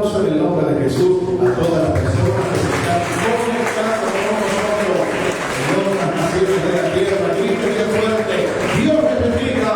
aplauso en el nombre de Jesús a todas las personas que se están conectando con nosotros en otras naciones de la tierra. Cristo es fuerte. Dios les bendiga.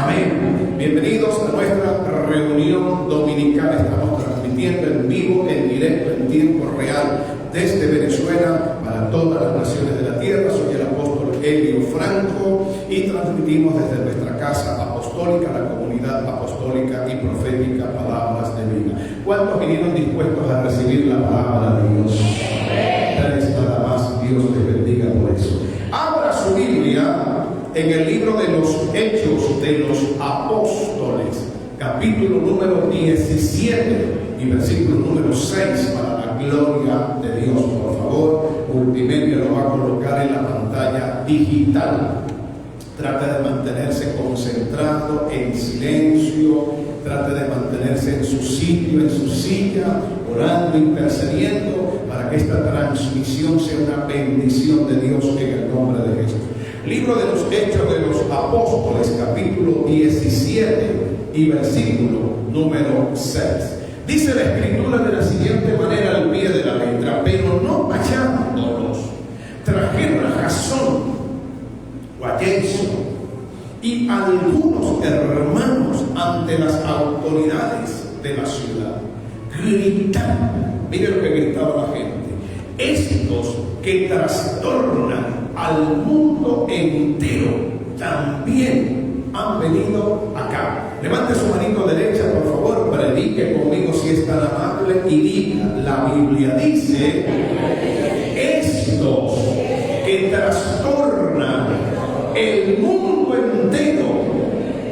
Amén. Bienvenidos a nuestra reunión dominical. Estamos transmitiendo en vivo, en directo, en tiempo real desde Venezuela para todas las naciones de la tierra. Soy el apóstol Elio Franco y transmitimos desde nuestra casa apostólica, la comunidad apostólica y profética Palabras de Vida. ¿Cuántos vinieron dispuestos a recibir la palabra de Dios? Tres nada más. Dios les bendiga por eso. Abra su Biblia en el libro de los Hechos de los Apóstoles, capítulo número 17 y versículo número 6, para la gloria de Dios. Por favor, Multimedia lo va a colocar en la pantalla digital. Trate de mantenerse concentrado, en silencio, trate de mantenerse en su sitio, en su silla, orando, intercediendo, para que esta transmisión sea una bendición de Dios en el nombre de Jesús. Libro de los Hechos de los Apóstoles, capítulo 17 y versículo número 6. Dice la Escritura de la siguiente manera al pie de la letra: pero no hallándolos, trajeron a Jasón o a Jason y algunos hermanos ante las autoridades de la ciudad, gritando. Mire lo que gritaba la gente: estos que trastornan al mundo entero también han venido acá. Levante su manito derecha, por favor, predique conmigo si es tan amable y diga: la Biblia dice, estos que trastornan el mundo entero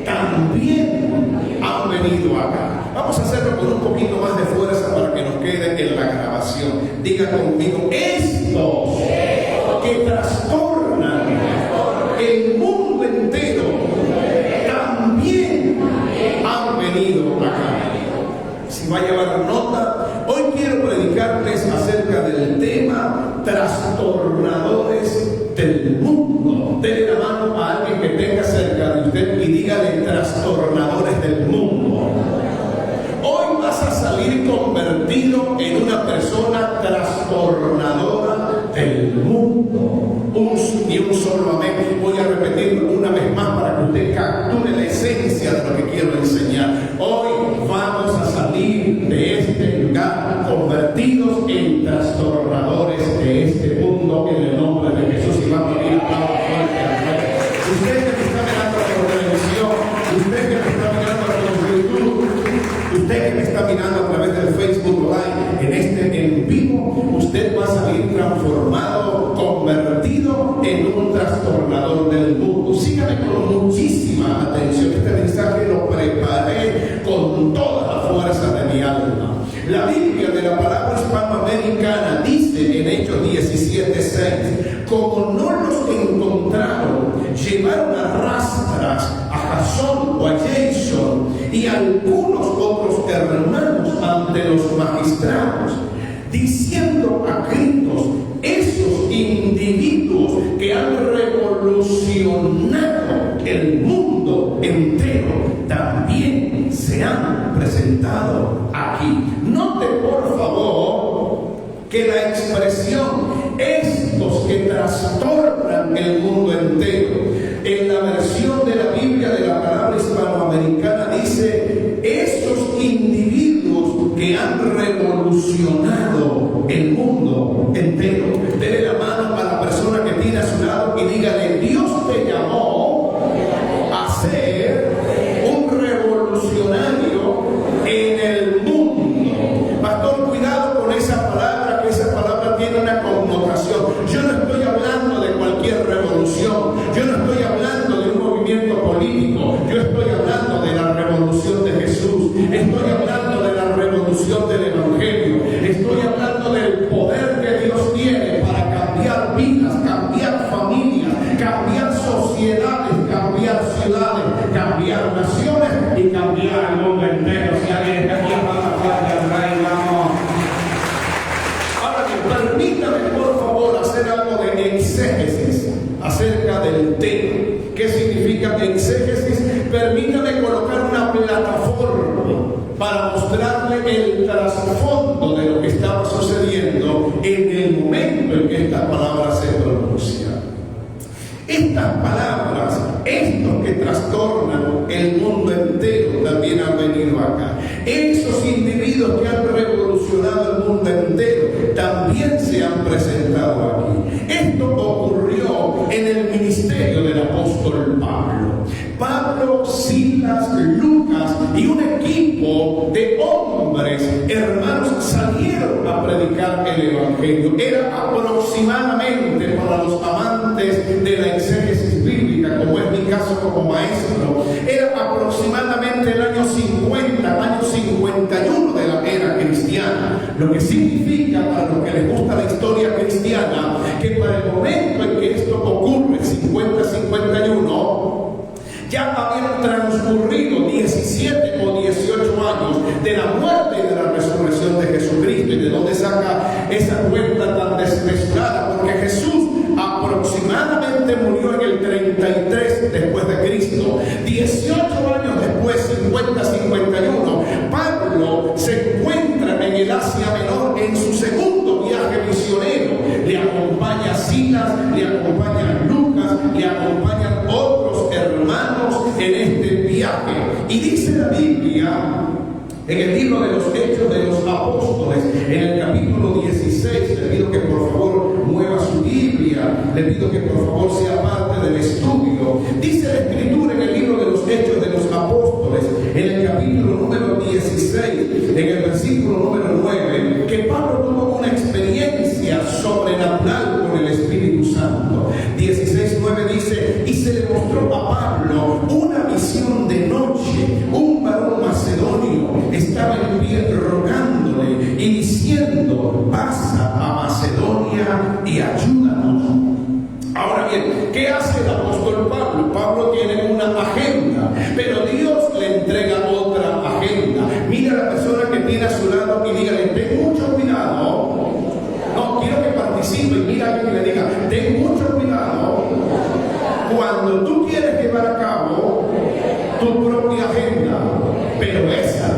también han venido acá. Vamos a hacerlo con un poquito más de fuerza para que nos quede en la grabación. Diga conmigo: estos que trastornan el mundo entero también han venido acá. Si va a llevar nota, hoy quiero predicarles acerca del tema trastornadores del mundo. Dele la mano a alguien que tenga cerca de usted y dígale: trastornadores del mundo. Hoy vas a salir convertido en una persona trastornadora del mundo. Ni un solo amén. Voy a repetirlo una vez más para que usted capture la esencia de lo que quiero enseñar. Hoy vamos a salir de este lugar convertidos en trastornadores de este mundo en el nombre de Jesús. Y vamos a ir aplausos fuerte a Dios. Usted que me está mirando por televisión, usted que me está mirando por YouTube, usted que me está mirando a través del Facebook Live, en vivo, usted va a salir transformado, convertido en un trastornador del mundo. Sígame con muchísima atención. Este mensaje lo preparé con toda la fuerza de mi alma. La Biblia de la palabra hispanoamericana dice en Hechos 17:6: como no los encontraron, llevaron a rastras a Jasón o a Jason y algunos otros hermanos ante los magistrados, diciendo a gritos: esos individuos que han revolucionado el mundo entero también se han presentado aquí. Note por favor que la expresión estos que trastornan el mundo entero, en la versión de la Biblia de la palabra hispanoamericana dice: esos individuos que han revolucionado el mundo entero. Dele la mano a la persona que tiene a su lado y dígale: Dios te llamó a ser un revolucionario en el mundo. Pastor, cuidado con esa palabra, que esa palabra tiene una connotación. Yo no estoy hablando de cualquier revolución, yo no estoy hablando de un movimiento político, yo estoy hablando de la revolución de Jesús, estoy hablando de la revolución del Evangelio, estoy hablando del poder que Dios tiene para cambiar vidas, cambiar familias, cambiar sociedades, cambiar ciudades, cambiar naciones y cambiar el mundo entero. Si alguien está aquí, vamos a hablar del Rey, vamos. Ahora bien, permítame por favor hacer algo de exégesis acerca del tema. ¿Qué significa exégesis? Permítame colocar una plataforma para mostrarle el trasfondo de lo que estaba sucediendo en el momento en que estas palabras se pronuncian. Estas palabras, estos que trastornan el mundo entero, también han venido acá. Esos individuos que han revolucionado el mundo entero también se han presentado aquí. Esto ocurrió en el ministerio del apóstol Pablo. Pablo, Silas, Lucas y un equipo de hombres, hermanos, salieron a predicar el evangelio. Era aproximadamente, para los amantes de la exégesis bíblica, como es mi caso como maestro, era aproximadamente el año 50, año 51 de la era cristiana. Lo que significa, para los que les gusta la historia cristiana, que para el momento en que esto ocurre, 50-51, ya habían transcurrido 17 o 18 años de la muerte y de la resurrección de Jesucristo. ¿Y de dónde saca esa cuenta tan desmesurada? Porque Jesús aproximadamente murió en el 33 después de Cristo. 18 años después, 50-51, Pablo se encuentra en el Asia Menor en su segundo viaje misionero. Le acompaña Silas, le acompaña Lucas, le acompañan otros hermanos en este viaje. Y dice la Biblia en el libro de los Hechos de los Apóstoles, en el capítulo 16, le pido que por favor mueva su Biblia, le pido que por favor sea parte del estudio. Dice la Escritura en el libro de los Hechos de los Apóstoles, en el capítulo número 16, en el versículo número 9, que Pablo tuvo una experiencia sobrenatural con el Espíritu Santo. 16:9 dice: y se le mostró a Pablo una visión de noche. Un varón macedonio estaba en pie rogándole y diciendo: pasa a Macedonia y ayúdanos. Ahora bien, ¿qué hace el apóstol Pablo? Pablo tiene una agenda, pero Dios le entrega otra agenda. Mira a la persona que tiene a su lado y dígale: ten mucho cuidado. No, quiero que participe. Y mira a alguien que le diga: ten mucho cuidado cuando tú quieres llevar a cabo tu propia agenda, pero esa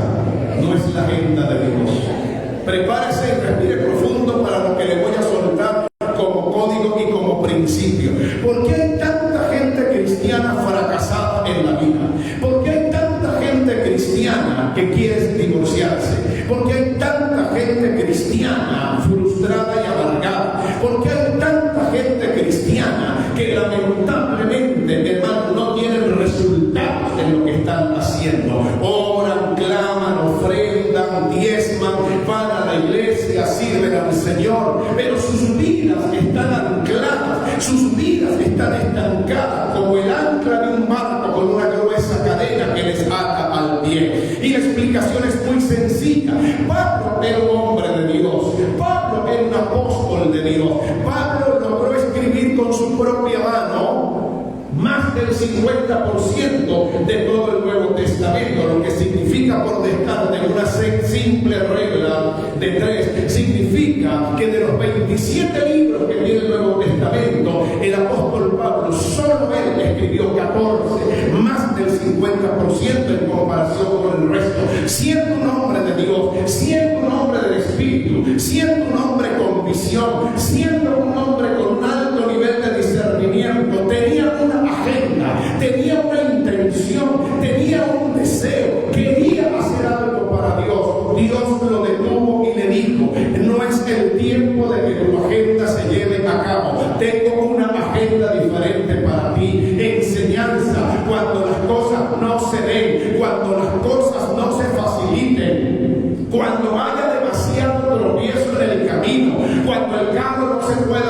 no es la agenda de Dios. Prepárese y respire profundo para lo que le voy a soltar como código y como principio. ¿Por qué hay tanta gente cristiana fracasada en la vida? ¿Por qué hay tanta gente cristiana que quiere divorciarse? ¿Por qué hay tanta gente cristiana frustrada y amargada? ¿Por qué hay tanta gente cristiana que lamentablemente, hermano, no tienen resultados en lo que están haciendo? Oran, claman, ofrendan, diezman, van a la iglesia, sirven al Señor, pero sus vidas están ancladas, sus vidas están estancadas como el ancla de un barco con una gruesa cadena que les ata al pie. Y la explicación es muy sencilla. Pablo era un hombre de Dios, Pablo era un apóstol de Dios. Pablo logró escribir con su propia mano más del 50% de todo el Nuevo Testamento, lo que significa, por descarte, una simple regla de 3, significa que de los 27 libros que tiene el Nuevo Testamento, el apóstol Pablo, solo él escribió 14, más del 50% en comparación con el resto. Siendo un hombre de Dios, siendo un hombre del Espíritu, siendo un hombre con visión, siendo un hombre con un alto nivel de discernimiento, tenía una agenda, tenía una intención, tenía un deseo, quería hacer algo para Dios. Dios lo detuvo y le dijo: no es el tiempo de que tu agenda se lleve a cabo. Tengo una agenda diferente para ti. Enseñanza, cuando las cosas no se den, cuando las cosas no se faciliten, cuando haya demasiado tropiezo en el camino, cuando el carro no se puede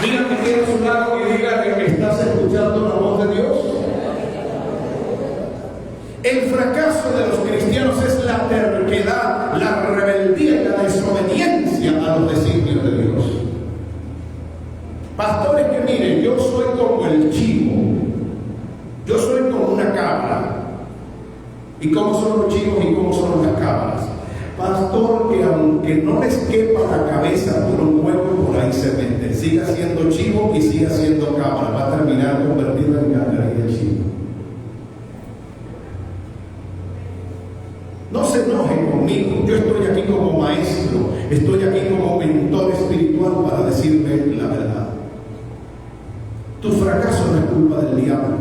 Mira que tiene a su lado y diga que estás escuchando la voz de Dios. El fracaso de los cristianos es la terquedad, la rebeldía y la desobediencia a los designios de Dios. Pastores, que miren, yo soy como el chivo, yo soy como una cabra. ¿Y cómo son los chivos y cómo son las cabras? Pastor, que aunque no les quepa la cabeza por un hueco, por ahí se mete. Siga siendo chivo y siga siendo cabra. Va a terminar convertido en ganadera de chivo. No se enojen conmigo. Yo estoy aquí como maestro. Estoy aquí como mentor espiritual para decirme la verdad. Tu fracaso no es culpa del diablo.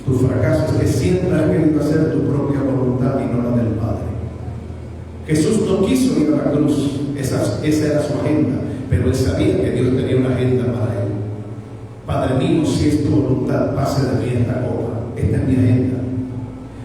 Tu fracaso es que siempre has querido hacer tu propia voluntad y no la del Padre. Jesús no quiso ir a la cruz, esa era su agenda, pero él sabía que Dios tenía una agenda para él. Padre mío, si es tu voluntad, pase de mí esta copa. Esta es mi agenda.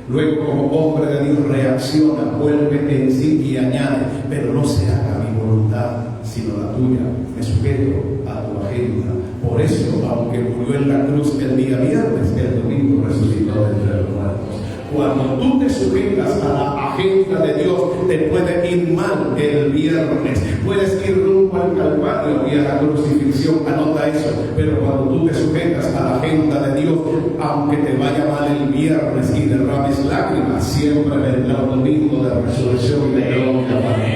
Luego, como hombre de Dios, reacciona, vuelve en sí y añade, pero no se haga mi voluntad, sino la tuya. Me sujeto a tu agenda. Por eso, aunque murió en la cruz el día viernes, el domingo resucitó de entre los muertos. Cuando tú te sujetas a la agenda de Dios, te puede ir mal el viernes. Puedes ir rumbo al Calvario y a la crucifixión, anota eso. Pero cuando tú te sujetas a la agenda de Dios, aunque te vaya mal el viernes y derrames lágrimas, siempre vendrá un domingo de resurrección y de gloria para ti.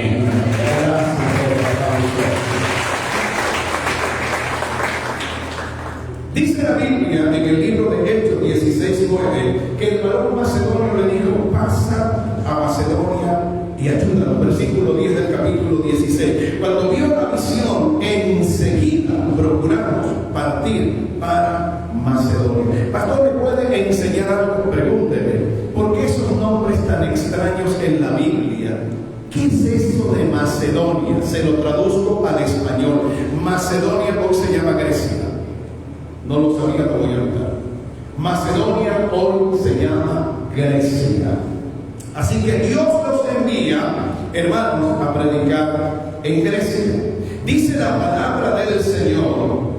Gracias por la causa. Dice la Biblia en el libro de Hechos 16:9 que el varón macedonio le dijo: pasa a Macedonia y ayúdanos. Versículo 10 del capítulo 16. Cuando vio la visión, enseguida procuramos partir para Macedonia. Pastor, ¿me puede enseñar algo? Pregúnteme, ¿por qué esos nombres tan extraños en la Biblia? ¿Qué es eso de Macedonia? Se lo traduzco al español. Macedonia hoy se llama Grecia. No lo sabía, lo voy a contar. Macedonia hoy se llama Grecia. Así que Dios los envía, hermanos, a predicar en Grecia. Dice la palabra del Señor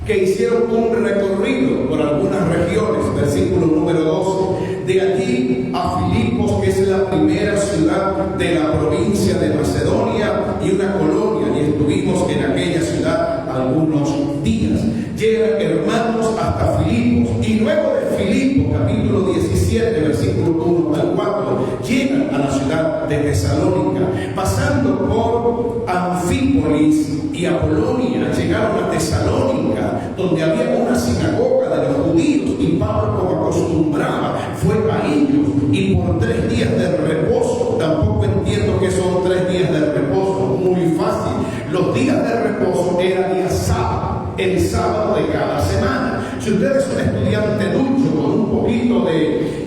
que hicieron un recorrido por algunas regiones. Versículo número 12. De allí a Filipos, que es la primera ciudad de la provincia de Macedonia y una colonia, y estuvimos en aquella ciudad algunos días. Llegan, hermanos, hasta Filipos, y luego de Filipos, capítulo 17, versículo 1 al 4, llegan a la ciudad de Tesalónica, pasando por Anfípolis y Apolonia, llegaron a Tesalónica, donde había una sinagoga de los judíos, y Pablo, como acostumbraba, fue a ellos, y por 3 días de reposo. Tampoco entiendo que son 3 días de reposo, muy fácil. Los días de reposo era día sábado, el sábado de cada semana. Si usted es un estudiante ducho con un poquito de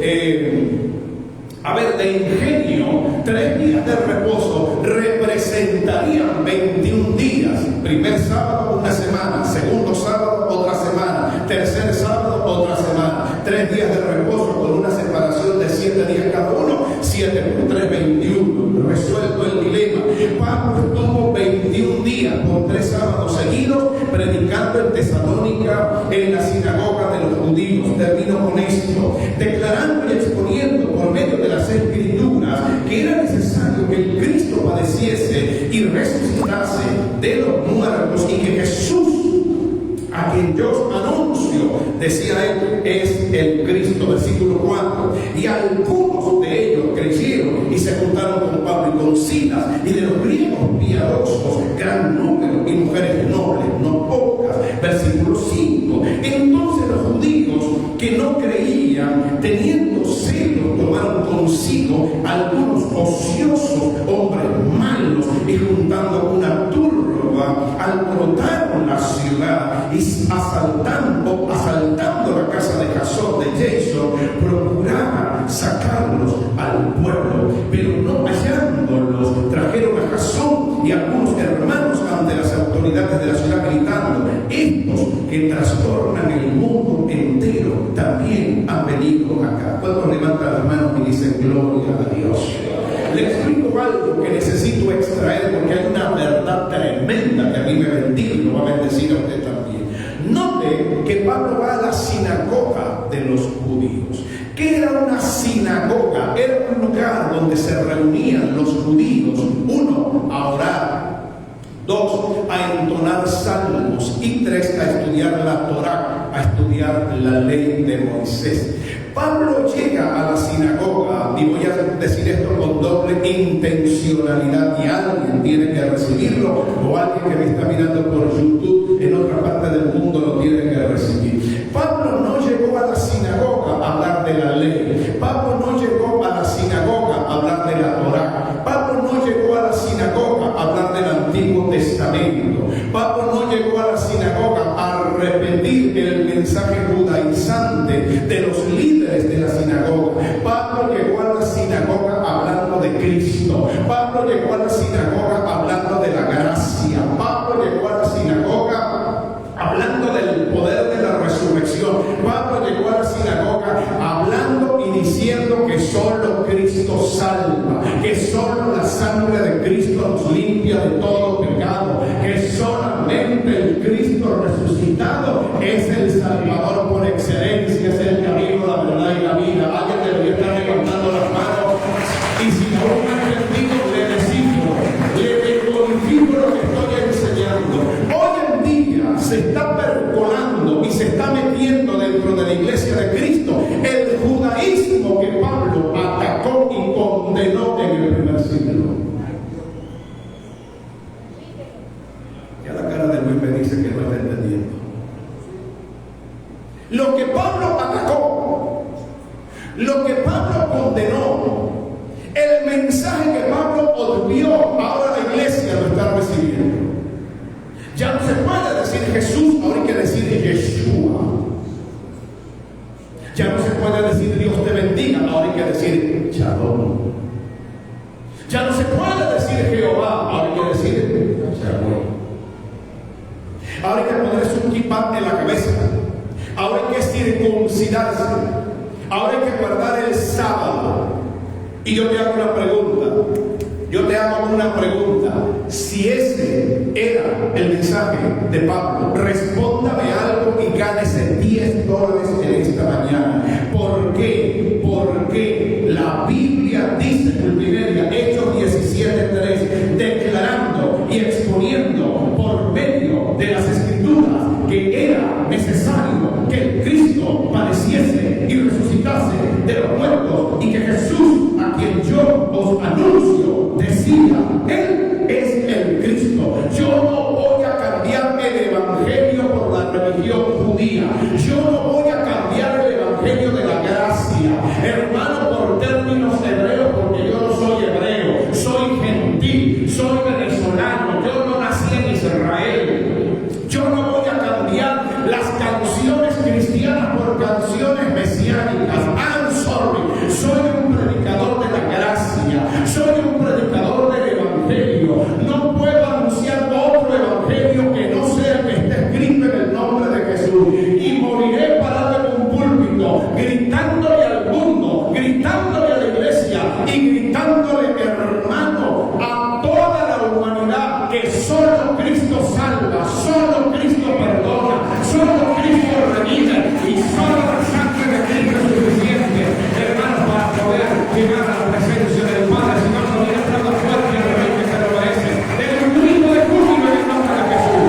ingenio, 3 días de reposo representarían 21 días. Primer sábado, una semana. Segundo sábado, otra semana. Tercer sábado, otra semana. 3 días de reposo con una separación de 7 días cada uno. 7 por 3, 21. Resuelto el dilema. Pablo estuvo 21 días por 3 sábados seguidos predicando en Tesalónica, en la sinagoga de los judíos. Termino con esto, declarando y exponiendo por medio de las Escrituras que era necesario que el Cristo padeciese y resucitase de los muertos, y que Jesús, a quien yo anuncio, decía él, es el Cristo. Versículo 4. Y algunos de ellos creyeron y se juntaron con Pablo y con Silas, y de los griegos piadosos gran número, y mujeres nobles, no pocas. Versículo 5. Entonces los judíos que no creían, teniendo celo, tomaron consigo algunos ociosos hombres malos, y juntando una turba, alborotaron la ciudad, y asaltando la casa de Jasón de Jason, procuraban sacarlos al pueblo, pero no hallándolos, trajeron a Jasón y algunos hermanos ante las autoridades de la ciudad, gritando: estos que trastornan el mundo entero también han venido acá. ¿Cuántos levantan las manos y dicen gloria a Dios? Le explico algo que necesito extraer, porque hay una verdad tremenda que a mí me bendice y lo va a bendecir a usted que Pablo va a la sinagoga de los judíos. ¿Qué era una sinagoga? Era un lugar donde se reunían los judíos, uno, a orar, dos, a entonar salmos, y tres, a estudiar la Torá, a estudiar la ley de Moisés. Pablo llega a la sinagoga, y voy a decir esto con doble intencionalidad, y alguien tiene que recibirlo, o alguien que me está mirando por YouTube en otra parte del mundo lo tiene que recibir. Pablo no llegó a la sinagoga a hablar de la ley. Pablo no llegó a la sinagoga a hablar de la Torá. Pablo no llegó a la sinagoga a hablar del Antiguo Testamento. Pablo no llegó a la sinagoga a repetir el mensaje judaizante de los líderes de la sinagoga. Pablo llegó a la sinagoga hablando de Cristo. Pablo llegó a la sinagoga hablando de la gracia. Pablo llegó a la sinagoga hablando del poder de la resurrección. Pablo llegó a la sinagoga hablando y diciendo que solo Cristo salva, que solo la sangre de Cristo nos limpia de todo pecado, que solamente el Cristo resucitado es el Salvador por excelencia, es el camino, la verdad y la vida. Alguien debería estar levantando las manos, y si no lo han entendido, le glorifico lo que estoy enseñando. Hoy en día se está percolando y se está metiendo dentro de la iglesia de Cristo el judaísmo que Pablo atacó y condenó en el primer siglo. Ya la cara de Luis me dice que no está entendiendo. Lo que Pablo atacó, lo que Pablo condenó, el mensaje que Pablo obvió, ahora la iglesia lo está recibiendo. Ya no se puede decir Jesús, ahora hay que decir Yeshua. Ya no se puede decir Dios te bendiga, ahora hay que decir Shalom. Ya no se puede decir Jehová, ahora hay que decir Shalom. Ahora hay que ponerse un kippah en la cabeza. Ahora hay que circuncidarse. Ahora hay que guardar el sábado. Y yo te hago una pregunta. Si ese era el mensaje de Pablo, respóndame algo y gánese $10 en esta mañana. ¿Por qué? Porque la Biblia dice en Multimedia, Hechos 17:3, declarando y exponiendo por medio de las Escrituras que era necesario que el Cristo padeciese y resucitase de los muertos, y que Jesús, a quien yo os anuncio, decía, Él es el Cristo. Yo no voy a cambiar el evangelio por la religión judía. Yo no voy a cambiar el evangelio de la gracia, hermano, por términos hebreos, porque yo no soy hebreo, soy gentil, soy venezolano, yo no nací en Israel. Yo no voy a cambiar las canciones cristianas por canciones mesiánicas. I'm sorry. Soy un predicador de la gracia. Soy un predicador del evangelio. No puedo anunciar otro evangelio que no sea el que esté escrito en el nombre de Jesús. Y moriré parado en un púlpito, gritándole al mundo, gritándole a la iglesia y gritándole, hermano, a toda la humanidad, que solo Cristo salva, solo Cristo perdona, solo Cristo redime, y solo la sangre de Cristo es suficiente, hermanos, para poder llegar a la presencia del Padre. Si no, no hubiera entrado fuerte al Rey que se lo merece. Denle un grito de júbilo en el nombre de Jesús.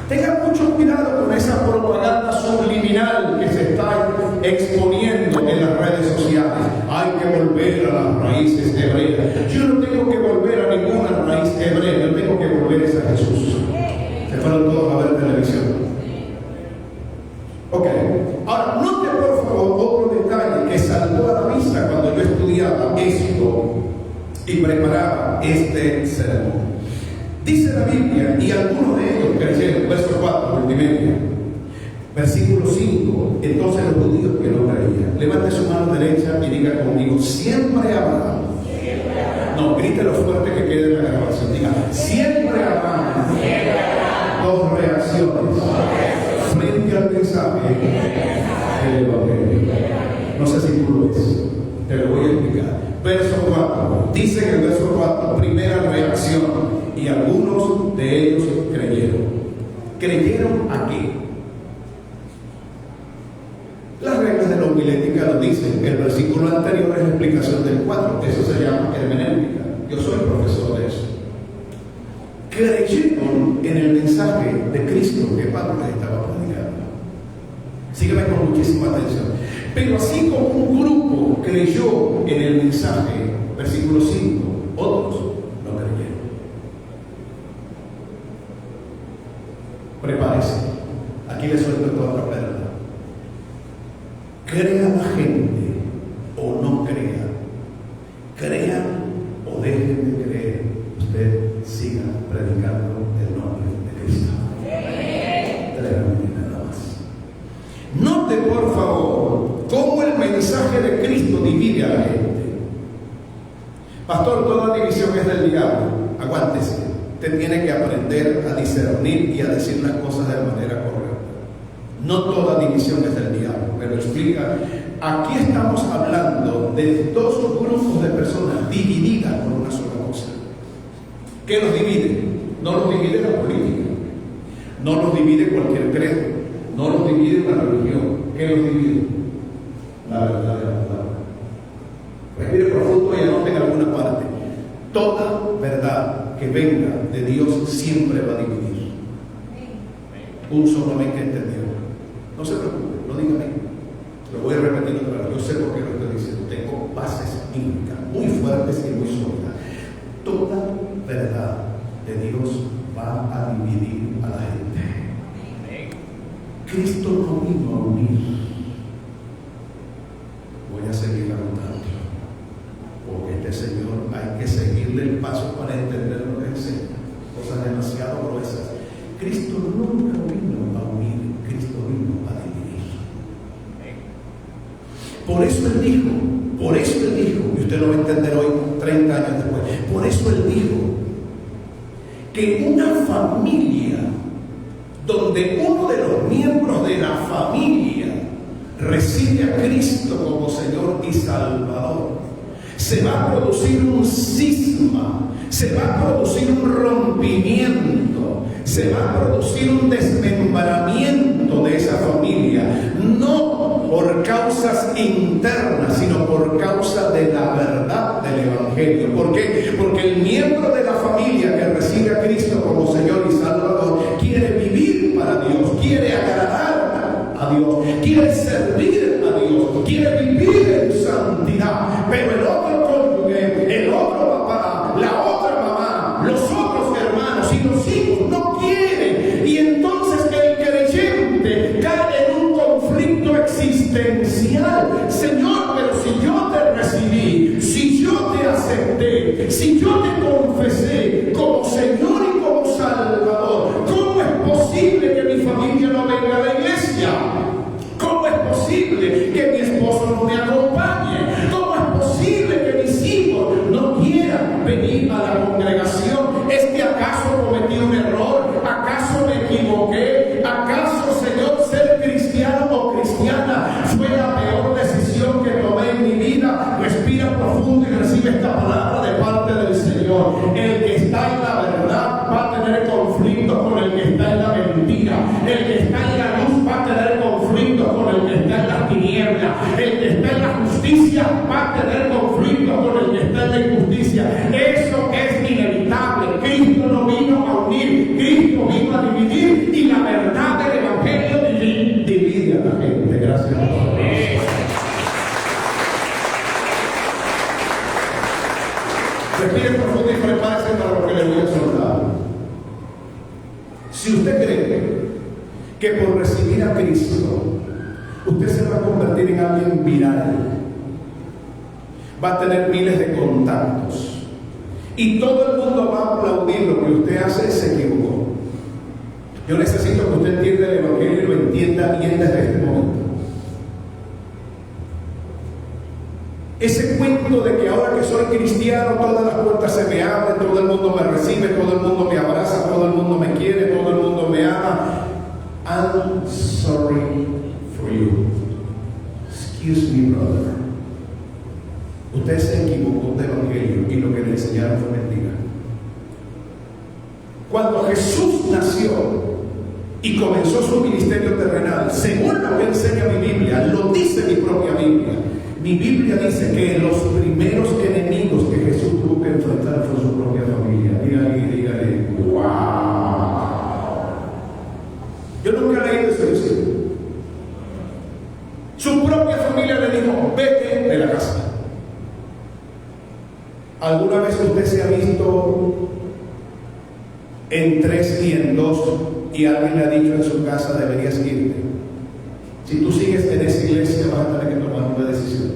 Tengan mucho cuidado con esa propaganda subliminal que se está exponiendo en las redes sociales. Hay que volver a las raíces hebreas. Yo no tengo que volver a ninguna raíz hebrea, yo tengo que volver a Jesús. Se fueron todos a ver televisión. Ok, ahora note por favor otro detalle que saltó a la vista cuando yo estudiaba esto y preparaba este sermón. Dice la Biblia, y algunos de ellos creyeron, verso 4, Multimedia, versículo 5, entonces los judíos que no creían, levante su mano derecha y diga conmigo, siempre habrá. No, grítelo fuerte que quede en la grabación. Diga, siempre habrá dos reacciones frente al mensaje del evangelio. No sé si tú lo ves, te lo voy a explicar. Verso 4, dice en el verso 4, primera reacción, y algunos de ellos creyeron. ¿Creyeron a qué? Las reglas de la homilética lo dicen. El versículo anterior es la explicación del 4. Eso se llama hermenéutica. Yo soy profesor de eso. Creyeron en el mensaje de Cristo que Pablo les estaba predicando. Sígueme con muchísima atención. Pero así como un grupo creyó en el mensaje, versículo 5, otros no creyeron. Prepárese. Aquí le suelto toda la verdad. Crea la gente o no crea. Crean o dejen de creer. Usted siga predicando el nombre de Cristo. Nada más. Note por favor cómo el mensaje de Cristo divide a la gente. Pastor, toda división es del diablo. Aguántese. Usted tiene que aprender a discernir y a decir las cosas de manera correcta. No toda división es del diablo. Me lo explica. Aquí estamos hablando de dos grupos de personas divididas por una sola cosa. ¿Qué los divide? No los divide la política, no los divide cualquier credo, no los divide una religión. ¿Qué los divide? La verdad de la palabra. Respire profundo y anote en alguna parte. Toda verdad que venga de Dios siempre va a dividir. Un solo amén que entendió. No se preocupe, no diga amén. Lo voy a repetir otra vez. Yo sé por qué lo estoy diciendo. Tengo bases bíblicas muy fuertes y muy sólidas. Toda verdad de Dios va a dividir a la gente. Cristo no vino a unir. Voy a seguir anotando, porque este Señor hay que seguirle el paso para entender lo que enseña. Cosas demasiado gruesas. Cristo nunca vino a unir, Cristo vino a dividir. Por eso Él dijo, y usted lo va a entender hoy, 30 años después, por eso Él dijo que una familia donde uno de los miembros de la familia recibe a Cristo como Señor y Salvador, se va a producir un cisma, se va a producir un rompimiento, se va a producir un desmembramiento de esa familia, no por causas internas, sino por causa de la verdad del Evangelio. ¿Por qué? Porque el miembro de la familia que recibe a Cristo como Señor y Salvador quiere vivir para Dios, quiere agradar a Dios, quiere servir a Dios, quiere vivir en santidad. Pero el otro cónyuge, el otro papá, la otra mamá, los otros hermanos y los hijos no quieren. Y entonces el creyente cae en un conflicto existencial. Señor, pero si yo te recibí, si yo te acepté, si yo te confesé como Señor y como Salvador, ¿cómo es posible que mi familia no venga a la iglesia? ¿Cómo es posible que mi esposo no me acompañe? ¿Cómo es posible que mis hijos no quieran venir a la congregación? ¿Es que acaso cometí un error? ¿Acaso me equivoqué? ¿Acaso, Señor, ser cristiano o cristiana fue la peor decisión que tomé en mi vida? Respira profundo y recibe esta palabra de parte del Señor. El que está en la verdad va a tener conflictos con el que está en la mentira. El que está en la luz va a tener conflictos con el que está en las tinieblas. El que está en la justicia va a tener conflictos con el que está en la injusticia. Eso es inevitable. Cristo no vino a unir, Cristo vino a dividir, y la verdad del Evangelio divide a la gente. Gracias a Dios. Respire profundo y prepárese para lo que le voy a soltar. Si usted cree que por recibir a Cristo usted se va a convertir en alguien viral, va a tener miles de contactos y todo el mundo va a aplaudir lo que usted hace, se equivocó. Yo necesito que usted entienda el Evangelio y lo entienda bien desde este momento. Ese cuento de que ahora que soy cristiano todas las puertas se me abren, todo el mundo me recibe, todo el mundo me abraza, todo el mundo me quiere, todo el mundo me ama. I'm sorry for you. Excuse me, brother. Usted se equivocó de Evangelio y lo que le enseñaron fue mentira. Cuando Jesús nació, y comenzó su ministerio terrenal, según lo que enseña mi Biblia, lo dice mi propia Biblia. Mi Biblia dice que los primeros enemigos que Jesús tuvo que enfrentar fue su propia familia. Dígale, ¡wow! Yo nunca leí eso. Su propia familia le dijo, vete de la casa. ¿Alguna vez usted se ha visto en 3 y en 2 y alguien le ha dicho en su casa deberías irte? Si tú sigues en esa iglesia vas a tener que tomar una decisión.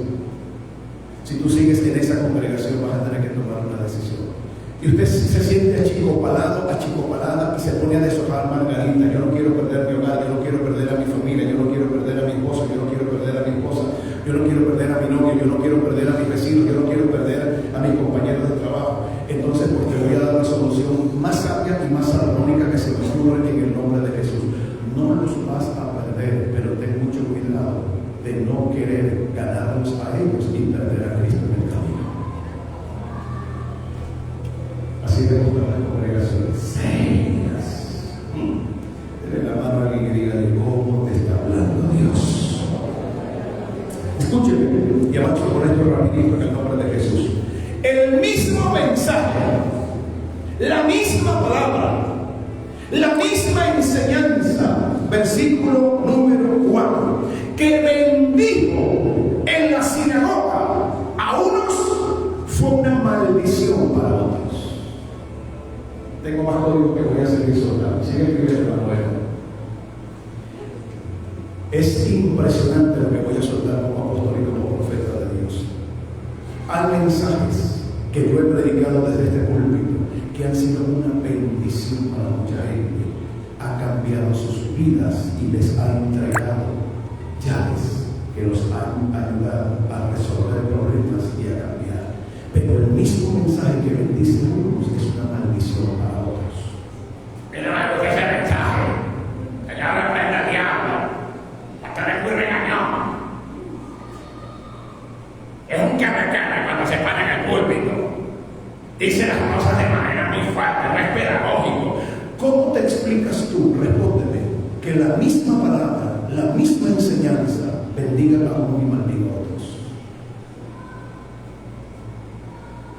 Si tú sigues en esa congregación vas a tener que tomar una decisión. Y usted se siente achicopalada y se pone a deshojar margarita. Yo no quiero perder mi hogar, yo no quiero perder a mi familia, yo no quiero perder a mi esposo, yo no quiero perder a mi esposa, yo no quiero perder a mi novio, yo no quiero perder a mis vecinos, yo no quiero perder a mis compañeros de trabajo. Entonces, pues te voy a dar la solución más sabia y más armónica que se me ocurre en el nombre de Jesús. No los vas a perder, pero ten mucho cuidado de no querer ganarlos a ellos y perder a Cristo en el camino. Así me gustan las congregaciones serias. Dele la mano a alguien y diga de cómo te está hablando Dios. Escúcheme, y avanzo con esto rapidito en el nombre de Jesús. El mismo mensaje, la misma palabra, la misma enseñanza, versículo número 4, que bendijo en la sinagoga a unos, fue una maldición para otros. Tengo más códigos que voy a seguir soltando. Sigue escribiendo la nueva. Es impresionante lo que voy a soltar como apóstol y como profeta de Dios. Hay mensajes que yo he predicado desde este púlpito que han sido una bendición para mucha gente. Ha cambiado sus vidas y les ha entregado llaves que los han ayudado a resolver problemas y a cambiar. Pero el mismo mensaje que bendice a unos es una maldición para otros. Pero no me gusta ese mensaje. Que yo reprenda al diablo. Hasta me fui regañón. Es un que cuando se para en el púlpito. Dice las cosas de manera muy fuerte, no es pedagógico. ¿Cómo te explicas tú? Respóndeme. Que la misma palabra, la misma enseñanza bendiga a uno y maldiga a otros.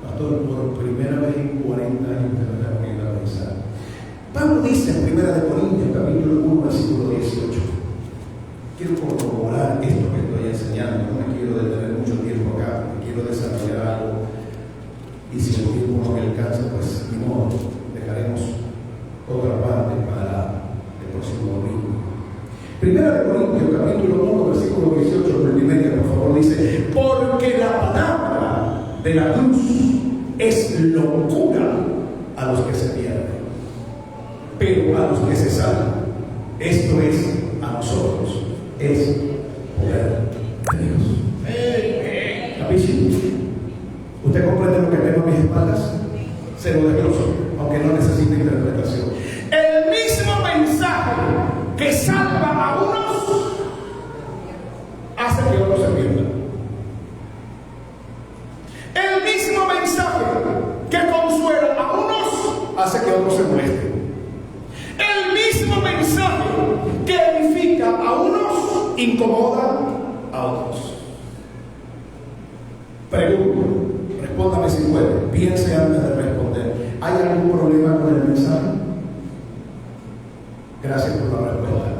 Pastor, por primera vez en 40 años te lo tengo que ir a pensar. Pablo dice en 1 Corintios capítulo 1 versículo 18. Quiero corroborar esto que estoy enseñando. No me quiero detener mucho tiempo acá, porque quiero desarrollar algo. Y si el tiempo no me alcanza, pues ni modo, dejaremos otra parte para el próximo domingo. 1 Corintios capítulo 1 versículo 18, por primera, por favor, dice: porque la palabra de la cruz es locura a los que se pierden, pero a los que se salvan, esto es, a nosotros, es poder de Dios. ¿Capisci? ¿Usted comprende lo que tengo a mis espaldas? Se lo desgloso, aunque no necesite interpretación. El mismo mensaje que salva a unos hace que otros se pierdan. El mismo mensaje que consuela a unos hace que otros se molesten. El mismo mensaje que edifica a unos incomoda a otros. Pregunto, respóndame si puede, piense antes de responder. ¿Hay algún problema con el mensaje? Gracias por la respuesta.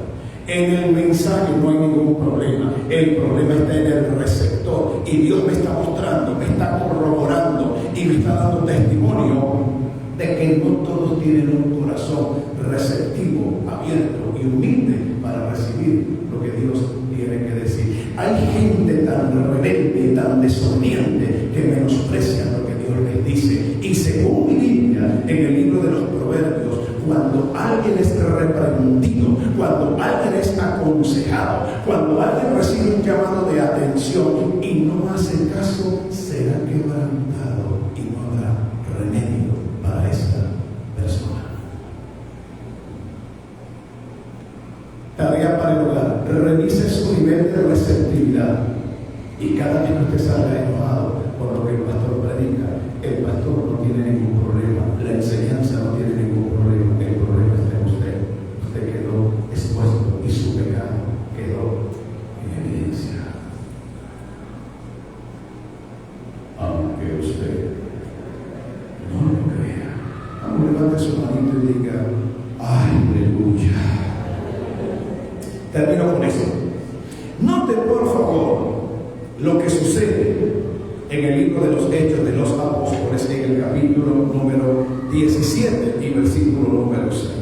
En el mensaje no hay ningún problema. El problema está en el receptor. Y Dios me está mostrando, me está corroborando y me está dando testimonio de que no todos tienen un corazón receptivo, abierto y humilde para recibir lo que Dios tiene que decir. Hay gente tan rebelde y tan desobediente que menosprecian lo que Dios les dice. Y según mi Biblia, en el libro de los Proverbios, cuando alguien es reprendido, cuando alguien es aconsejado, cuando alguien recibe un llamado de atención y no hace caso, será quebrantado y no habrá remedio para esta persona. Tarea para el hogar: revise su nivel de receptividad, y cada vez que usted salga enojado por lo que el pastor predica, el pastor no tiene ningún problema, la enseñanza no tiene ningún problema, el problema está en usted. Usted quedó lo que sucede en el libro de los Hechos de los Apóstoles, en el capítulo número 17 y versículo número 6.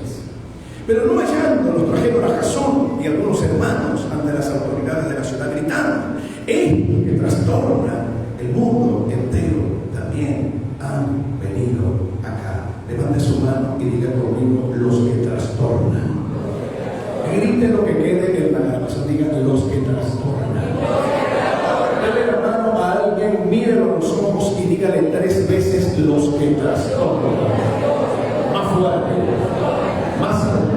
Pero no hallando, los trajeron a Jasón y algunos hermanos ante las autoridades de la ciudad, gritando: estos que trastornan el mundo entero también han venido acá. Levante su mano y diga conmigo: los que trastornan. Grite lo que quede en la grabación, diga: los que trastornan. Dale la mano a alguien, mírelo a los ojos y dígale 3 veces: los que trastornan. Más fuerte, más fuerte.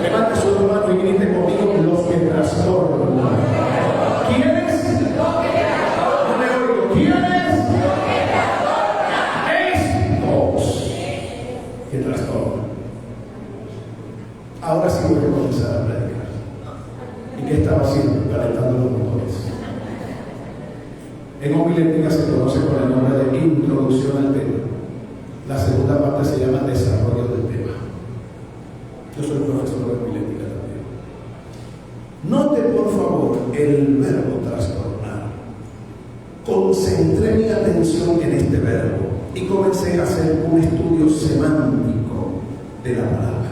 Levante su mano y grite conmigo: los que trastornan. ¿Quiénes? No me oigo. ¿Quiénes? Estos que trastornan. Ahora sí voy a comenzar a predicar. ¿Y qué estaba haciendo? Calentando los motores. En homilética se conoce con el nombre de introducción al tema. La segunda parte se llama desarrollo del tema. Yo soy profesor de homilética también. Note por favor el verbo trastornar. Concentré mi atención en este verbo y comencé a hacer un estudio semántico de la palabra.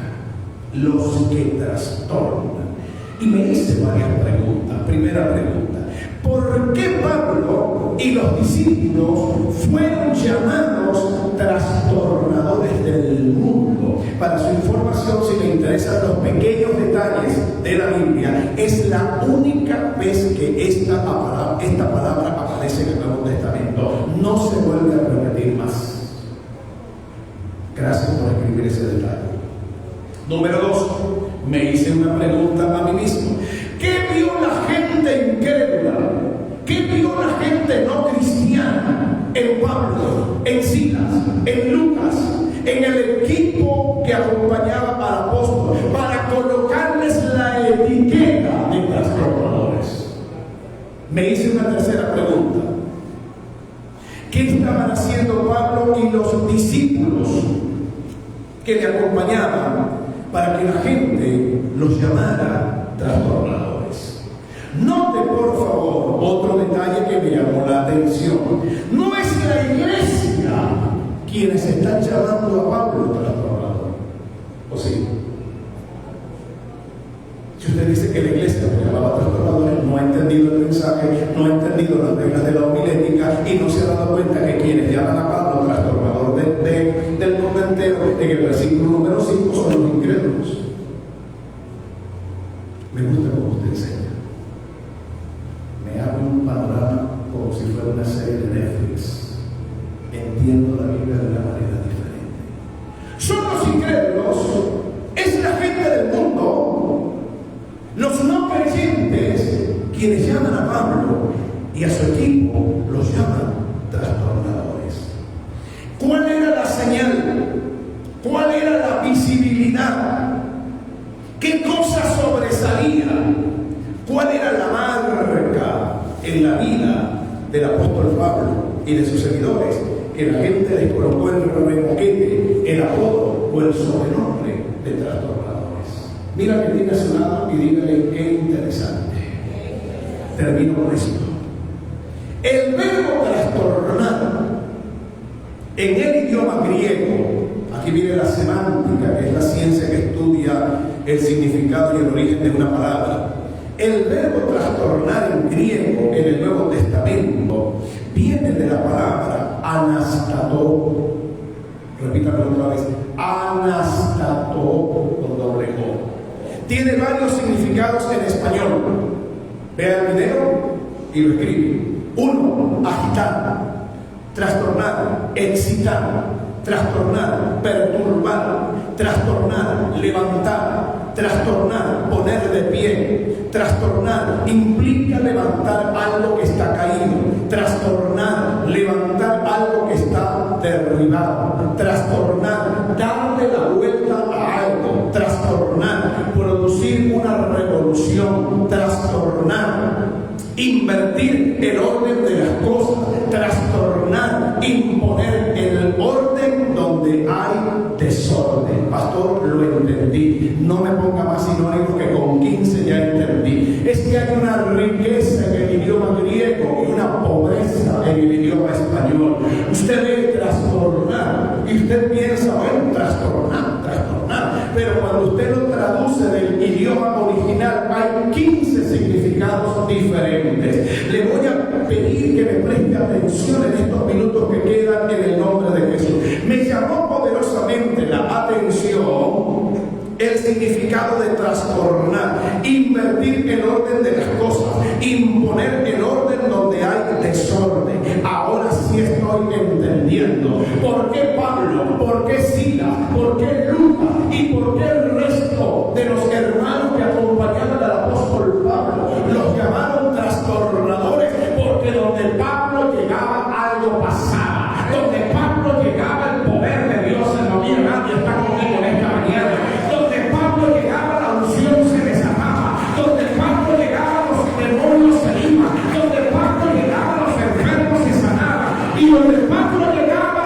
Los que trastornan. Y me hice varias preguntas. Primera pregunta: ¿por qué Pablo y los discípulos fueron llamados trastornadores del mundo? Para su información, si le interesan los pequeños detalles de la Biblia, es la única vez que esta palabra aparece en el Nuevo Testamento. No se vuelve a repetir más. Gracias por escribir ese detalle. Número 2, me hice una pregunta a mí mismo. ¿Qué vio la gente incrédula? ¿Qué vio la gente no cristiana en Pablo, en Silas, en Lucas, en el equipo que acompañaba al apóstol para colocarles la etiqueta de trastornadores? Me hice una tercera pregunta. ¿Qué estaban haciendo Pablo y los discípulos que le acompañaban para que la gente los llamara trastornadores? Note por favor otro detalle que me llamó la atención. No es la iglesia quienes están llamando a Pablo trastornador. ¿O sí? Si usted dice que la iglesia lo llamaba trastornadores, no ha entendido el mensaje, no ha entendido las reglas de la homilética y no se ha dado cuenta que quienes llaman a Pablo trastornador del mundo entero en el versículo número 5 son los incrédulos. Me gusta como usted enseña. Me abre un panorama como si fuera una serie de Netflix. Entiendo la Biblia de una manera diferente. Son los incrédulos, es la gente del mundo, los no creyentes, quienes llaman a Pablo y a su equipo los llaman trastornadores. ¿Cuál era la señal? ¿Cuál era la visibilidad? ¿Qué cosa sobresalía? ¿Cuál era la marca en la vida del apóstol Pablo y de sus seguidores? Que la gente les colocó el remoquete, el apodo o el sobrenombre de trastornadores. Mira que tiene a su lado y dígale: qué interesante. Termino con esto. El verbo trastornar en el idioma griego, aquí viene la semántica, que es la ciencia que estudia el significado y el origen de una palabra. El verbo trastornar en griego en el Nuevo Testamento viene de la palabra anastato. Repítame otra vez: anastato con doble O. Tiene varios significados en español. Vea el video y lo escribe. 1. Agitar, trastornar, excitar, trastornar, perturbar, trastornar, levantar, trastornar, poner de pie. Trastornar implica levantar algo que está caído. Trastornar, levantar algo que está derribado. Trastornar, darle la vuelta a algo. Trastornar, producir una revolución. Trastornar, invertir el orden de las cosas. Trastornar, imponer el orden donde hay desorden. Pastor, lo entendí. No me ponga más sinónimos, que con 15 ya entendí. Es que hay una riqueza en el idioma griego en el idioma español. Usted debe trastornar y usted piensa, bueno, trastornar. Pero cuando usted lo traduce del idioma original, hay 15 significados diferentes. Le voy a pedir que me preste atención en estos minutos que quedan en el nombre de Jesús. Me llamó poderosamente la atención el significado de trastornar, invertir el orden de las cosas, imponer el orden donde hay desorden. Ahora sí estoy entendiendo por qué Pablo, por qué Silas, por qué Lucas y por qué el resto de los hermanos que acompañaban al apóstol Pablo los llamaron trastornadores, porque donde Pablo llegaba algo pasaba, donde Pablo llegaba el poder de Dios se movía. Nadie está conmigo en esta mañana. Donde Pablo llegaba la unción se desataba, donde Pablo llegaba los demonios se iban, donde Pablo llegaba los enfermos se sanaban, y donde Pablo llegaba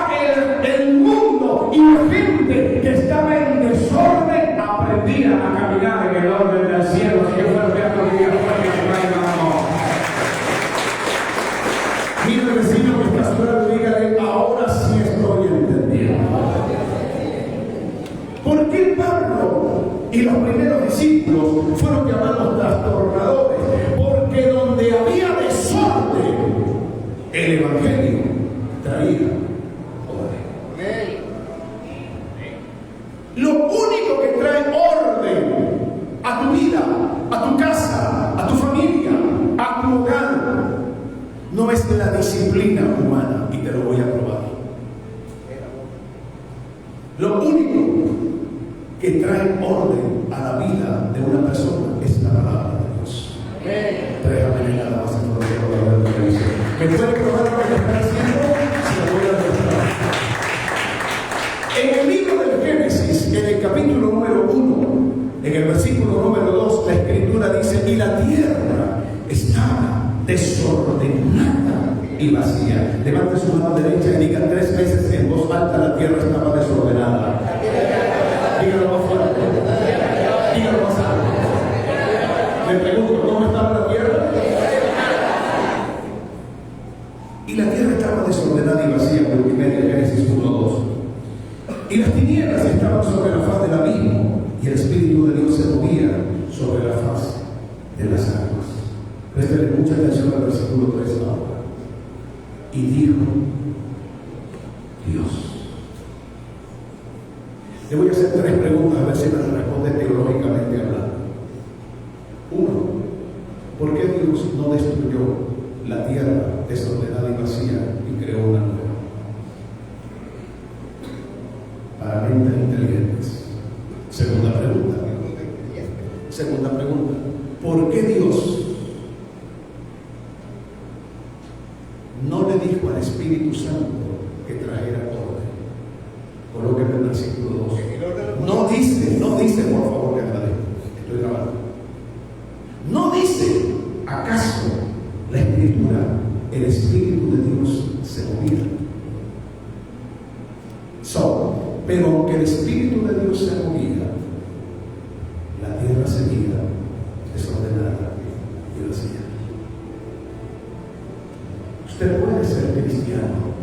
el mundo y la gente que estaba en desorden aprendía a caminar en el orden del cielo. Si yo fuera a diga fuerte que no hay nada. Mira el vecino que está suave y dígale, ahora sí estoy entendiendo. ¿Por qué Pablo y los primeros discípulos fueron llamados trastornadores? Porque donde había desorden, el evangelio traía orden. Lo único que trae orden a tu vida, a tu casa, a tu familia, a tu hogar, no es la disciplina humana, y te lo voy a probar. Lo único que trae orden a la vida de una persona es la palabra de Dios. Déjame nada más en lo que dice. ¿Me puede probar lo que está diciendo? Se lo voy a demostrar. En el libro del Génesis, en el capítulo número 1, en el versículo número 2, la escritura dice: y la tierra estaba desordenada y vacía. Levante su mano derecha y diga 3 veces en voz alta: la tierra estaba desordenada. Dígalo más fuerte. Dígalo más alto. Le pregunto, ¿cómo estaba la tierra? Y la tierra estaba desordenada y vacía, por Wikimedia, Génesis 1:2. Y las tinieblas estaban sobre la faz del abismo, y el Espíritu de Dios se movía sobre la faz de las aguas. Préstale mucha atención al versículo 3 ahora. Y dijo Dios. Le voy a hacer 3 preguntas a ver si me las responde teológicamente hablando. 1. ¿Por qué Dios no destruyó la tierra desordenada y vacía y creó una nueva? Para mentes inteligentes. Segunda pregunta. ¿Por qué Dios no le dijo al Espíritu Santo que trajera orden? Colóqueme el versículo 2. No dice, por favor, que agradezco. Estoy grabando. No dice, ¿acaso la Escritura, el Espíritu de Dios se movía? Pero aunque el Espíritu de Dios se movía, la tierra seguía desordenada y vacía. Usted puede ser cristiano.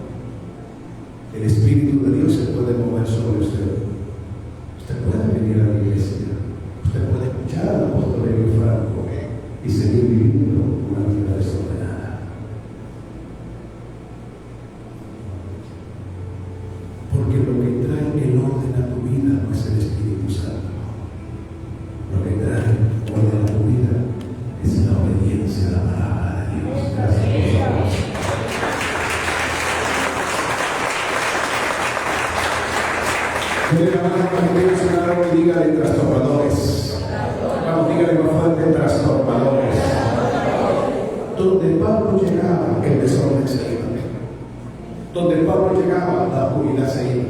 El Espíritu de Dios se puede mover sobre usted. Usted puede venir a la iglesia. Usted puede escuchar al apóstol Elio Franco y seguir viviendo una vida desordenada. Porque lo que trae el orden a tu vida no es el Espíritu Santo. Lo que trae orden a tu vida es la obediencia a la palabra de Dios. Gracias por su aplauso. Y dígale trastornadores. Vamos, dígale más fuerte: trastornadores. Donde Pablo llegaba, el desorden se iba. Donde Pablo llegaba, la oscuridad se iba.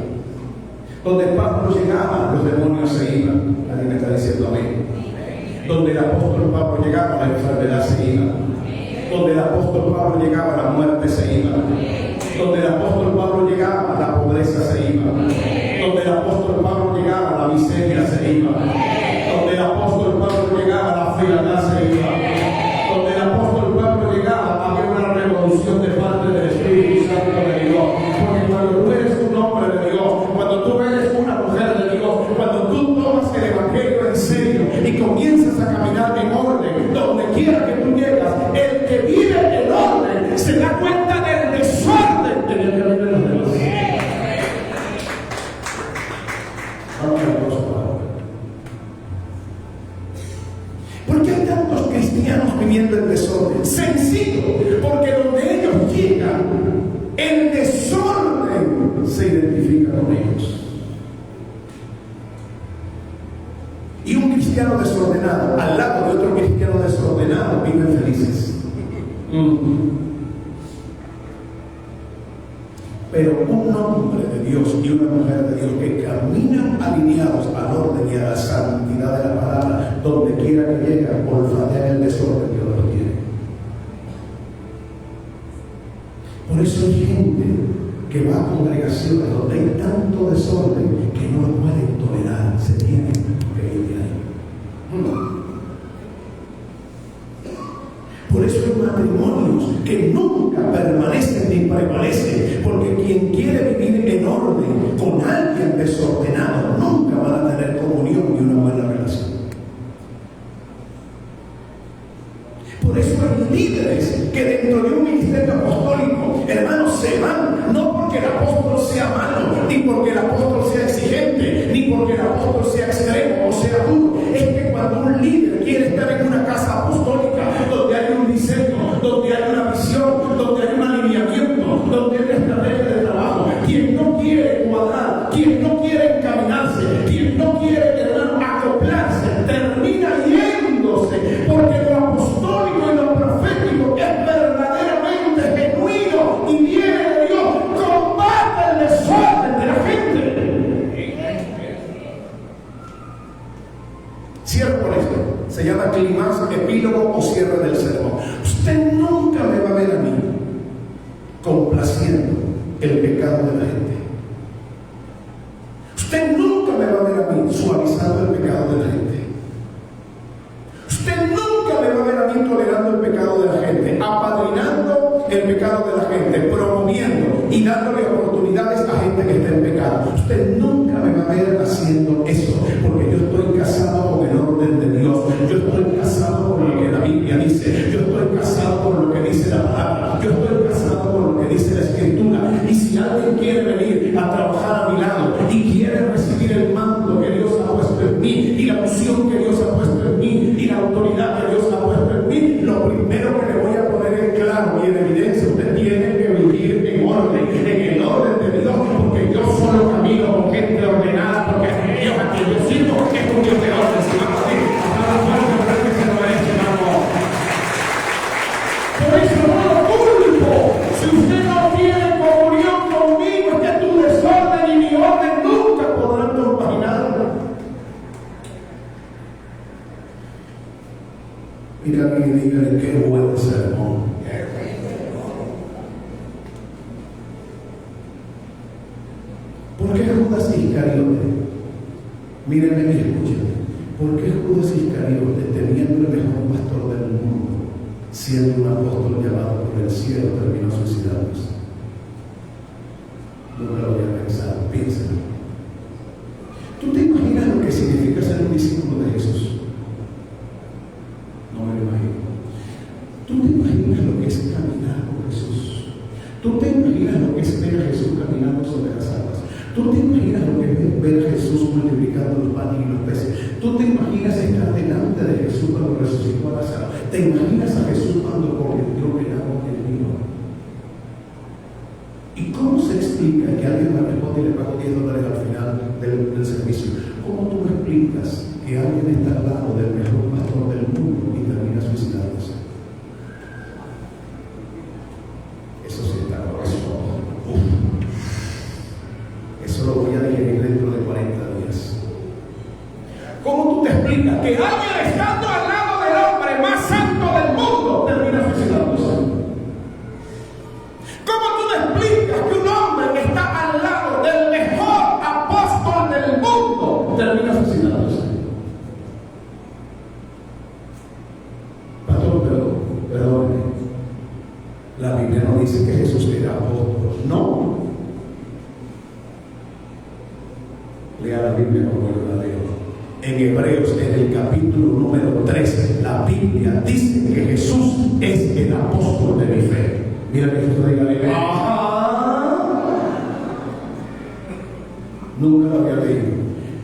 Donde Pablo llegaba, los demonios se iban. Alguien me está diciendo amén. Donde el apóstol Pablo llegaba, la enfermedad se iba. Donde el apóstol Pablo llegaba, la muerte se iba. Donde el apóstol Pablo llegaba, la pobreza se iba. Donde el apóstol Pablo llegaba, la miseria se iba. Donde el apóstol Pablo llegaba, la frialdad se iba. Donde el apóstol Pablo llegaba, había una revolución de parte del Espíritu el que vive en orden se da cuenta del desorden en el que viven los demás. ¿Por qué hay tantos cristianos viviendo en desorden? Sencillo, porque donde ellos llegan, el desorden se identifica con ellos. Y un cristiano desordenado al lado de otro cristiano desordenado viven felices. Pero un hombre de Dios y una mujer de Dios que caminan alineados al orden y a la santidad de la palabra, donde quiera que lleguen, olfatean el desorden que Dios tiene. Por eso hay gente que va a congregaciones donde hay tanto desorden que no lo pueden tolerar, se tienen que ir de ahí. Por eso hay matrimonios que nunca permanecen ni prevalecen, porque quien quiere vivir en orden con alguien desordenado nunca van a tener comunión y una buena relación. Por eso hay líderes que dentro de un ministerio apostólico, hermanos, se van, no porque el apóstol sea malo, ni porque el apóstol sea exigente, ni porque el apóstol sea extremo o sea duro. Es que cuando un líder quiere estar en una casa apostólica, donde hay un diseño, donde hay una visión, donde hay un alineamiento, donde hay una estrategia de trabajo, quien no quiere cuadrar, quien no quiere encaminarse, quien no quiere, hermano, acoplarse, termina yéndose, porque lo apostólico y lo profético es verdaderamente genuino y viene de Dios. Combate el desorden de la gente. Cierro por esto. Se llama clímax, epílogo o cierre del sermón. Usted nunca me va a ver a mí complaciendo el pecado de la gente. Usted nunca me va a ver a mí suavizando el pecado de la gente. Usted nunca me va a ver a mí tolerando el pecado de la gente, apadrinando el pecado de la gente, promoviendo y dándole oportunidades a gente que está en pecado. Usted nunca me va a ver haciendo eso, porque yo estoy casado con el orden de Dios. Yo estoy casado con lo que la Biblia dice. Yo estoy casado con lo que dice la palabra. Yo estoy casado con lo que dice la Escritura. Y si alguien quiere venir a trabajar a mi lado y quiere recibir el manto que Dios ha puesto en mí, y la unción que Dios ha puesto en mí, y la autoridad que Dios ha puesto en mí, lo primero que le voy a poner en claro y en evidencia: usted tiene que vivir en orden, en el orden de Dios, porque yo solo camino con gente ordenada, porque Dios a quien yo sirvo es un Dios de orden. Si vamos a decir, que se lo merece, hermano. Por eso no lo culpo. Si usted no tiene comunión conmigo, es que tu desorden y mi orden nunca podrán compaginar. Mira a mí y dígale: qué buen sermón. ¿Por qué Judas Iscariote? Mírenme y escuchen. ¿Por qué Judas Iscariote, teniendo el mejor pastor del mundo, siendo un apóstol llamado por el cielo, terminó suicidándose? No me lo voy a pensar, piénsalo. ¿Tú te imaginas lo que significa ser un discípulo de Jesús? No me lo imagino. ¿Tú te imaginas lo que es caminar con Jesús? ¿Tú te imaginas lo que es ver a Jesús caminando sobre las aguas? ¿Tú te imaginas lo que es ver a Jesús multiplicando los panes y los peces? ¿Tú te imaginas estar delante de Jesús cuando resucitó a Lázaro? ¿Te imaginas a Jesús cuando convirtió el agua en vino? ¿Y cómo se explica que alguien me responde y le pago $10 al final del servicio? ¿Cómo tú me explicas que alguien está al lado del mejor pastor del mundo y termina suicidándose? Eso sí está grueso. Eso lo voy a digerir dentro de 40 días. ¿Cómo tú te explicas que alguien estando al lado del hombre más santo del mundo termina suicidándose? ¿Cómo tú te explicas que un hombre que está al lado del mejor apóstol del mundo termina suicidándose? Pastor, perdón. La Biblia no dice que Jesús era apóstol. No. Lea la Biblia como verdadero. En Hebreos, en el capítulo número 13, la Biblia dice que Jesús es el apóstol de mi fe. Mira que Jesús diga bien. Nunca lo había leído.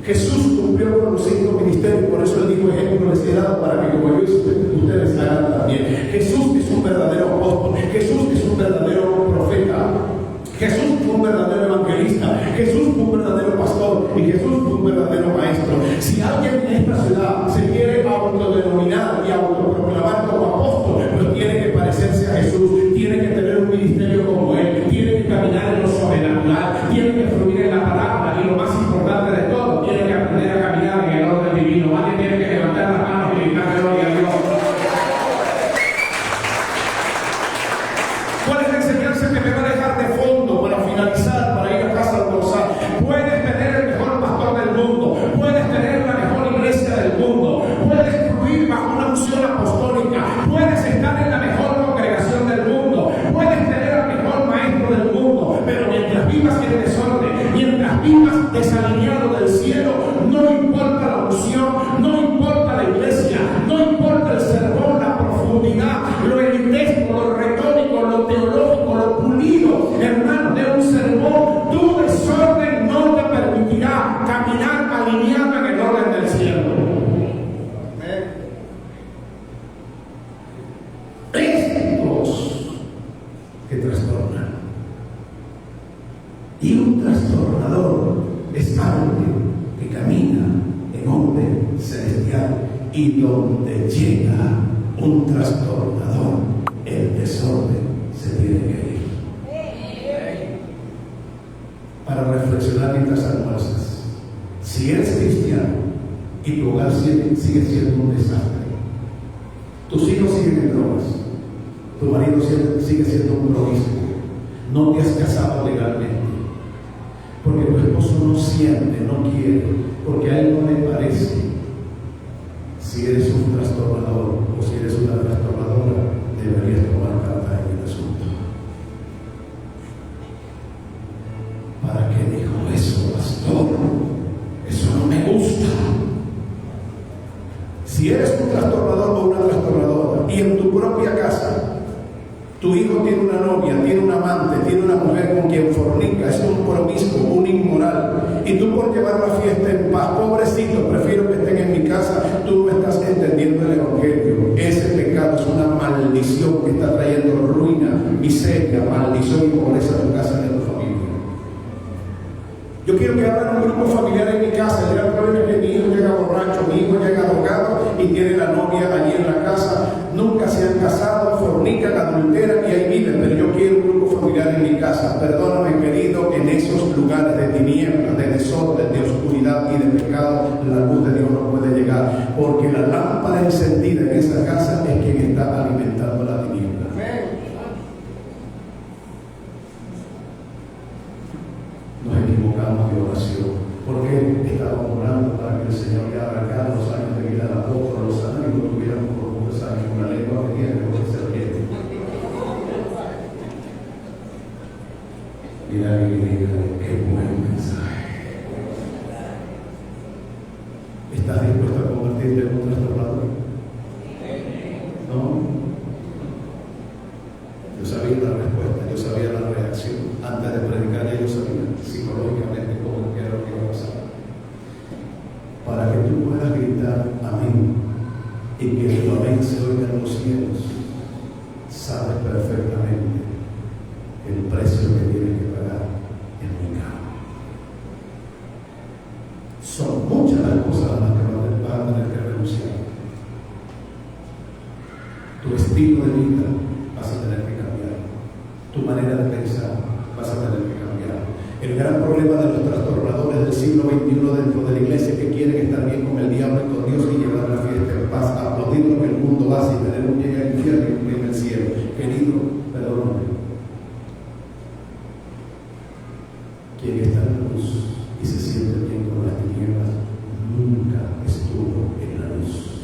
Jesús cumplió con los 5 ministerios, por eso él dijo: ejemplo les he dado para que como yo ustedes hagan también. Jesús es un verdadero apóstol, Jesús es un verdadero profeta, Jesús fue un verdadero evangelista, Jesús fue un verdadero pastor y Jesús fue un verdadero maestro. Si alguien en esta ciudad se quiere autodenominar y autoproclamar como apóstol, pues tiene que parecerse a Jesús, tiene que tener un ministerio como él, tiene que caminar en lo sobrenatural, tiene que fluir en la palabra y lo más importante de todo, tiene que aprender a caminar en el orden divino. Alguien tiene que levantar las manos y gritar gloria a Dios. ¿Cuál es la enseñanza que me va a dejar de fondo para finalizar, para ir a casa a almorzar? Puedes tener el mejor pastor del mundo, puedes tener la mejor iglesia del mundo, puedes fluir bajo una unción apostólica, puedes estar en la mejor congregación del mundo, puedes tener al mejor maestro del mundo, pero mientras vivas en desorden, mientras vivas desalineado del cielo, no importa la unción, no importa la iglesia, no importa el sermón, la profundidad, lo elitesco, lo retórico, lo teológico, lo pulido, hermano, de un sermón, tu desorden no te permitirá caminar alineado en el orden del cielo. Estos que trastornan. Y un trastornador es alguien que camina en orden celestial, y donde llega un trastornador, el desorden se tiene que ir. Para reflexionar mientras almuerzas, si eres cristiano y tu hogar sigue siendo un desastre, tus hijos siguen en drogas, tu marido sigue siendo un promiscuo, no te has casado legalmente, porque tu esposo no siente, no quiere, porque a él no le parece. Si eres un trastornador o si eres una trastornadora, deberías tomar carta en el asunto. ¿Para qué dijo eso, pastor? Eso no me gusta. Si eres un trastornador o una trastornadora y en tu propia casa tu hijo tiene una novia, tiene un amante, tiene una mujer con quien fornica, es un promiscuo, un inmoral, y tú por llevar la fiesta en paz, pobrecito, prefiero que estén en mi casa, tú no estás entendiendo el evangelio. Ese pecado es una maldición que está trayendo ruina, miseria, maldición y pobreza a tu casa y a tu familia. Yo quiero que abran un grupo familiar en mi casa. El gran problema es que mi hijo llega borracho, mi hijo llega drogado y tiene la novia allí en la casa. Nunca se han casado, fornican, adulteran y ahí viven. Pero yo quiero un grupo familiar en mi casa. Perdóname, querido, en esos lugares de tinieblas, de desorden, de oscuridad y de pecado, la luz de Dios no puede llegar. Porque la lámpara encendida en esa casa es quien está alimentando la tiniebla. Nos equivocamos de oración. ¿Por qué estábamos orando para que el Señor le arrancara los años de vida a la voz, los años y no tuviéramos por muchos años una lengua que tiene que ser bien? Mira y diga, qué buen mensaje. ¿Estás dispuesto a convertirte en un trastornador? No. Yo sabía la respuesta, yo sabía la reacción. Antes de predicar ya yo sabía psicológicamente cómo era lo que iba a pasar. Para que tú puedas gritar amén y que tu amén se oiga en los cielos, sabes perfectamente el precio que tienes que pagar es muy caro. Son muchas las cosas a las que vas a tener que renunciar. Tu estilo de vida vas a tener que cambiar. Tu manera de pensar vas a tener que cambiar. El gran problema de los trastornadores del siglo XXI dentro de la iglesia, que quieren estar bien con el diablo y con Dios y llevar la fiesta en paz, aplaudir lo que el mundo hace y tener un pie en el infierno y un pie en el cielo. Querido, perdóname. Quien está en la luz y se siente bien con las tinieblas nunca estuvo en la luz.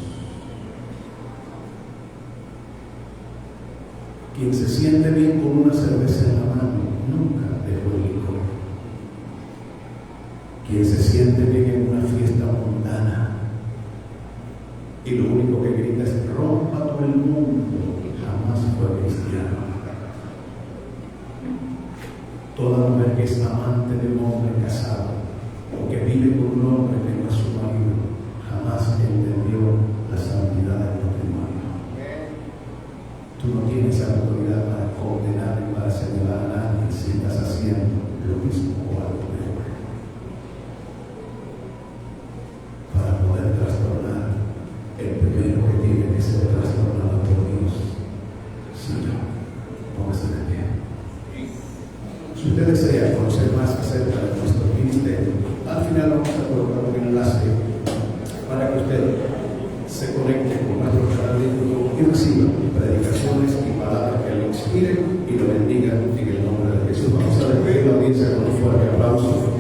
Quien se siente bien con una cerveza en la mano nunca dejó el licor. Quien se siente bien en una fiesta mundana y lo único que grita es rompa todo el mundo, jamás fue cristiano. Toda mujer que es amante de un hombre casado o que vive con un hombre que no es su marido, jamás entendió la santidad del matrimonio. Tú no tienes autoridad para condenar y para señalar a nadie si estás haciendo lo mismo o algo peor. Para poder trastornar, el primero que tiene que ser trastornado por Dios, Señor, póngase de pie. Si usted desea conocer más acerca de nuestro ministerio, al final vamos a colocar un enlace para que usted se conecte con nuestro canal de YouTube y reciba predicaciones y palabras que lo inspiren y lo bendigan en el nombre de Jesús. Vamos a despedir la audiencia con un fuerte aplauso.